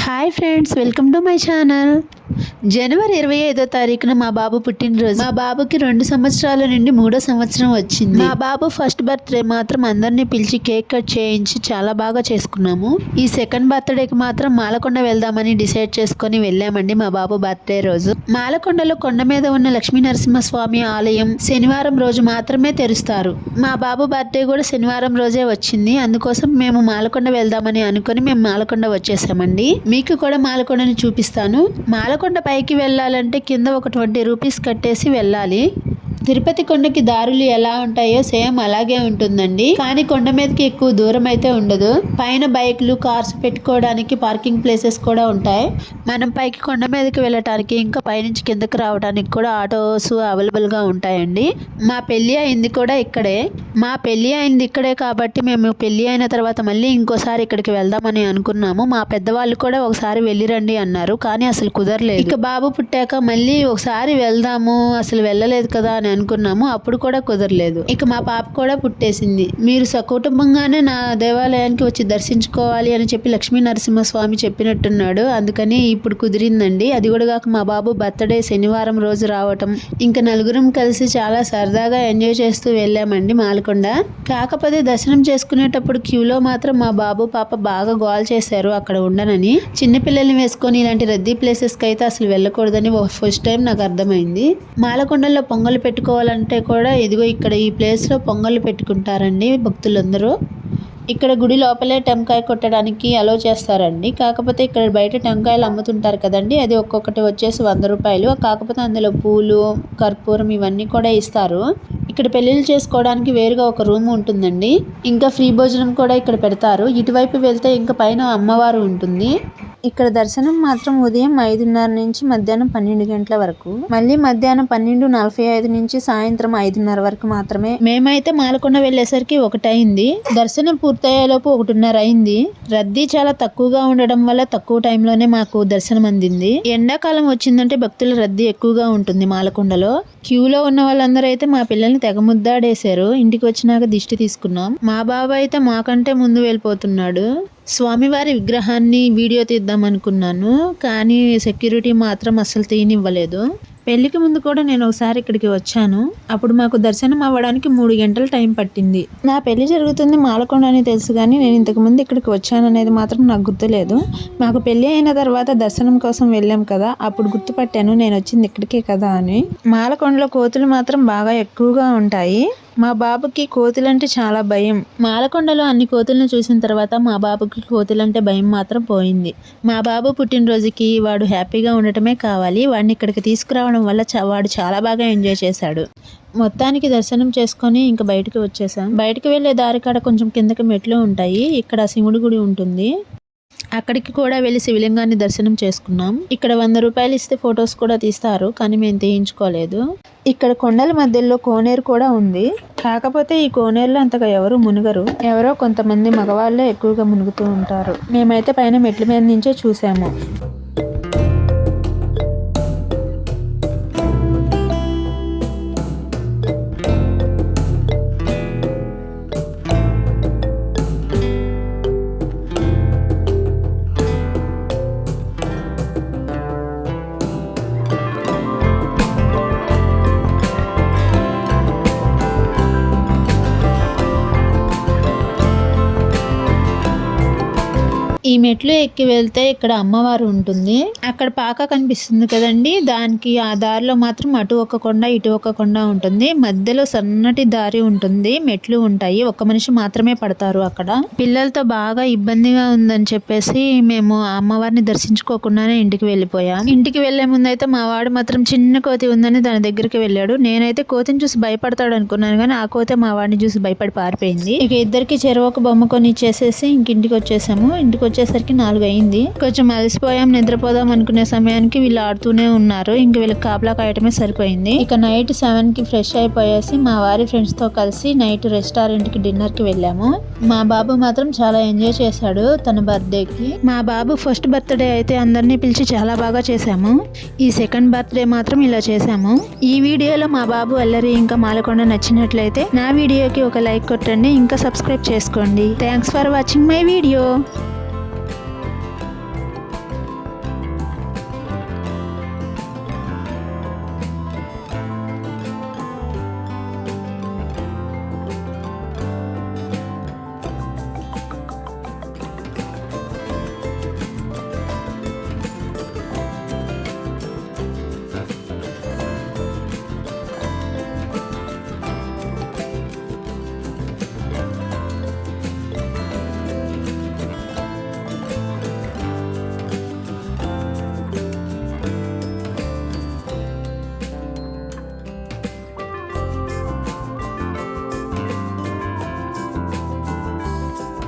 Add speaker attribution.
Speaker 1: Hi friends, welcome to my channel. జనవరి 25వ తారీఖున మా బాబు పుట్టినరోజు. మా బాబుకి 2 సంవత్సరాల నుండి 3వ సంవత్సరం వచ్చింది. మా బాబు ఫస్ట్ బర్త్డే మాత్రం అందరినీ పిలిచి కేక్ కట్ చేయించి చాలా బాగా చేసుకున్నాము. ఈ సెకండ్ బర్త్డేకి మాత్రం మాలకొండ వెళ్దామని డిసైడ్ చేసుకుని వెళ్ళామండి. మా బాబు బర్త్డే రోజు మాలకొండలో కొండ మీద ఉన్న లక్ష్మీ నరసింహస్వామి ఆలయం శనివారం రోజు మాత్రమే తెరుస్తారు. మా బాబు బర్త్డే కూడా శనివారం రోజే వచ్చింది. అందుకోసం మేము మాలకొండ వెళ్దామని అనుకుని మేము మాలకొండ వచ్చేసామండి. మీకు కూడా మాలకొండని చూపిస్తాను. మాలకొండ పైకి వెళ్ళాలంటే కింద ఒక 20 రూపీస్ కట్టేసి వెళ్ళాలి. తిరుపతి కొండకి దారులు ఎలా ఉంటాయో సేమ్ అలాగే ఉంటుందండి. కానీ కొండ మీదకి ఎక్కువ దూరం అయితే ఉండదు. పైన బైక్లు, కార్స్ పెట్టుకోవడానికి పార్కింగ్ ప్లేసెస్ కూడా ఉంటాయి. మనం పైకి కొండ మీదకి వెళ్ళటానికి ఇంకా పైనుంచి కిందకి రావడానికి కూడా ఆటోస్ అవైలబుల్ గా ఉంటాయండి. మా పెళ్లి అయింది కూడా ఇక్కడే. మా పెళ్లి అయింది ఇక్కడే కాబట్టి మేము పెళ్లి అయిన తర్వాత మళ్ళీ ఇంకోసారి ఇక్కడికి వెళ్దామని అనుకున్నాము. మా పెద్దవాళ్ళు కూడా ఒకసారి వెళ్ళిరండి అన్నారు, కానీ అసలు కుదరలేదు. ఇక బాబు పుట్టాక మళ్ళీ ఒకసారి వెళ్దాము, అసలు వెళ్ళలేదు కదా అని అనుకున్నాము. అప్పుడు కూడా కుదరలేదు. ఇక మా పాప కూడా పుట్టేసింది. మీరు సకుటుంబంగానే నా దేవాలయానికి వచ్చి దర్శించుకోవాలి అని చెప్పి లక్ష్మీ నరసింహస్వామి చెప్పినట్టున్నాడు. అందుకని ఇప్పుడు కుదిరిందండి. అది కూడా కాక మా బాబు బర్త్డే శనివారం రోజు రావటం, ఇంకా నలుగురం కలిసి చాలా సరదాగా ఎంజాయ్ చేస్తూ వెళ్ళామండి మాలకొండ. కాకపోతే దర్శనం చేసుకునేటప్పుడు క్యూలో మాత్రం మా బాబు పాప బాగా గోల్ చేశారు అక్కడ ఉండనని. చిన్నపిల్లల్ని వేసుకొని ఇలాంటి రద్దీ ప్లేసెస్కి అయితే అసలు వెళ్ళకూడదని ఫస్ట్ టైం నాకు అర్థమైంది. మాలకొండలో పొంగలు పెట్టుకోవాలంటే కూడా ఇదిగో ఇక్కడ ఈ ప్లేస్లో పొంగలు పెట్టుకుంటారండి భక్తులందరూ. ఇక్కడ గుడి లోపలే టెంకాయ కొట్టడానికి అలో చేస్తారండి. కాకపోతే ఇక్కడ బయట టెంకాయలు అమ్ముతుంటారు కదండి, అది ఒక్కొక్కటి వచ్చేసి 100 రూపాయలు. కాకపోతే అందులో పూలు, కర్పూరం ఇవన్నీ కూడా ఇస్తారు. ఇక్కడ పెళ్ళిళ్ళు చేసుకోవడానికి వేరుగా ఒక రూమ్ ఉంటుందండి. ఇంకా ఫ్రీ భోజనం కూడా ఇక్కడ పెడతారు. ఇటువైపు వెళ్తే ఇంకా పైన అమ్మవారు ఉంటుంది. ఇక్కడ దర్శనం మాత్రం ఉదయం 5:30 నుంచి మధ్యాహ్నం 12 గంటల వరకు, మళ్ళీ మధ్యాహ్నం 12:45 నుంచి సాయంత్రం 5:30 వరకు మాత్రమే. మేమైతే మాలకొండ వెళ్ళేసరికి 1 అయింది. దర్శనం పూర్తయ్యేలోపు 1:30 అయింది. రద్దీ చాలా తక్కువగా ఉండడం వల్ల తక్కువ టైంలోనే మాకు దర్శనం అందింది. ఎండాకాలం వచ్చిందంటే భక్తుల రద్దీ ఎక్కువగా ఉంటుంది మాలకొండలో. క్యూలో ఉన్న వాళ్ళందరూ అయితే మా పిల్లల్ని తెగ ముద్దాడేశారు. ఇంటికి వచ్చినాక దిష్టి తీసుకున్నాం. మా బాబు అయితే మాకంటే ముందు వెళ్ళిపోతున్నాడు. స్వామివారి విగ్రహాన్ని వీడియో తీద్దాం అనుకున్నాను, కానీ సెక్యూరిటీ మాత్రం అస్సలు తీయనివ్వలేదు. పెళ్లికి ముందు కూడా నేను ఒకసారి ఇక్కడికి వచ్చాను. అప్పుడు మాకు దర్శనం అవ్వడానికి 3 గంటల టైం పట్టింది. నా పెళ్లి జరుగుతుంది మాలకొండ అని తెలుసు, కానీ నేను ఇంతకుముందు ఇక్కడికి వచ్చాను అనేది మాత్రం నాకు గుర్తులేదు. మాకు పెళ్లి అయిన తర్వాత దర్శనం కోసం వెళ్ళాం కదా, అప్పుడు గుర్తుపట్టాను నేను వచ్చింది ఇక్కడికే కదా అని. మాలకొండలో కోతులు మాత్రం బాగా ఎక్కువగా ఉంటాయి. మా బాబుకి కోతులంటే చాలా భయం. మాలకొండలో అన్ని కోతులను చూసిన తర్వాత మా బాబుకి కోతులంటే భయం మాత్రం పోయింది. మా బాబు పుట్టినరోజుకి వాడు హ్యాపీగా ఉండటమే కావాలి. వాడిని ఇక్కడికి తీసుకురావడం వల్ల వాడు చాలా బాగా ఎంజాయ్ చేశాడు. మొత్తానికి దర్శనం చేసుకొని ఇంకా బయటకు వచ్చేసాం. బయటకు వెళ్ళే దారి కాడ కొంచెం కిందకి మెట్లు ఉంటాయి. ఇక్కడ శివుడి గుడి ఉంటుంది. అక్కడికి కూడా వెళ్ళి శివలింగాన్ని దర్శనం చేసుకున్నాం. ఇక్కడ 100 రూపాయలు ఇస్తే ఫొటోస్ కూడా తీస్తారు, కానీ మేము తీయించుకోలేదు. ఇక్కడ కొండల మధ్యలో కోనేరు కూడా ఉంది. కాకపోతే ఈ కోనేరులో అంతగా ఎవరు మునగరు. ఎవరో కొంతమంది మగవాళ్ళే ఎక్కువగా మునుగుతూ ఉంటారు. మేమైతే పైన మెట్ల మీద నుంచే చూసాము. ఈ మెట్లు ఎక్కి వెళ్తే ఇక్కడ అమ్మవారు ఉంటుంది. అక్కడ పాక కనిపిస్తుంది కదండి, దానికి ఆ దారిలో మాత్రం అటు ఒక కొండ ఇటు ఒక కొండ ఉంటుంది. మధ్యలో సన్నటి దారి ఉంటుంది, మెట్లు ఉంటాయి. ఒక మనిషి మాత్రమే పడతారు అక్కడ. పిల్లలతో బాగా ఇబ్బందిగా ఉందని చెప్పేసి మేము ఆ అమ్మవారిని దర్శించుకోకుండానే ఇంటికి వెళ్ళిపోయాం. ఇంటికి వెళ్లే ముందు అయితే మా వాడు మాత్రం చిన్న కోతి ఉందని దాని దగ్గరికి వెళ్ళాడు. నేనైతే కోతిని చూసి భయపడతాడు అనుకున్నాను, కానీ ఆ కోతి మా వాడిని చూసి భయపడి పారిపోయింది. ఇక ఇద్దరికి చెరువు ఒక బొమ్మ కొని ఇచ్చేసేసి ఇంటికి వచ్చేసాము. ఇంటికి వచ్చేసరికి 4 అయింది. కొంచెం అలసిపోయాం, నిద్రపోదాం అనుకునే సమయానికి వీళ్ళు ఆడుతూనే ఉన్నారు. ఇంక వీళ్ళకి కాపలా కాయటమే సరిపోయింది. ఇక నైట్ 7కి ఫ్రెష్ అయిపోయేసి మా వారి ఫ్రెండ్స్ తో కలిసి నైట్ రెస్టారెంట్ కి డిన్నర్ కి వెళ్ళాము. మా బాబు మాత్రం చాలా ఎంజాయ్ చేశాడు తన బర్త్డేకి. మా బాబు ఫస్ట్ బర్త్డే అయితే అందరినీ పిలిచి చాలా బాగా చేశాము. ఈ సెకండ్ బర్త్డే మాత్రం ఇలా చేశాము. ఈ వీడియోలో మా బాబు అల్లరి ఇంకా మాలకొండ నచ్చినట్లయితే నా వీడియోకి ఒక లైక్ కొట్టండి, ఇంకా సబ్స్క్రైబ్ చేసుకోండి. Thanks for watching my video.